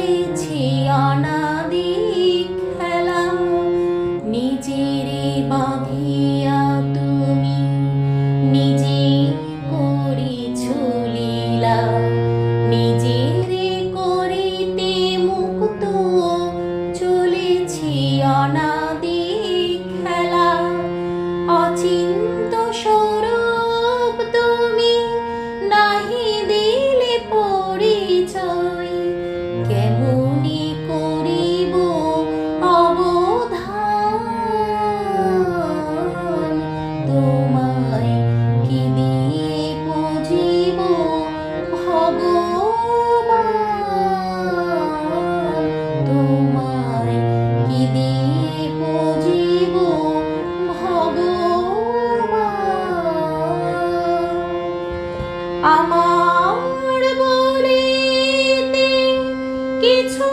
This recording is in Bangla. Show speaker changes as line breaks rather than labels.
চলেছি অনাদি খেলা, নিজেরে বাঁধিয়া তুমি নিজে করিছ লীলা। নিজেরে করিতে মুক্ত চলেছি অনাদি খেলা। অচিন্ত স্বরূপ তুমি নাহি দিলে পরিচয়, কেমনি করিব অবধান। তোমায় কি দিয়ে পুজিব ভগবান, তোমায় কি দিয়ে পুজিব ভগবান। আমার বলিতে কিছু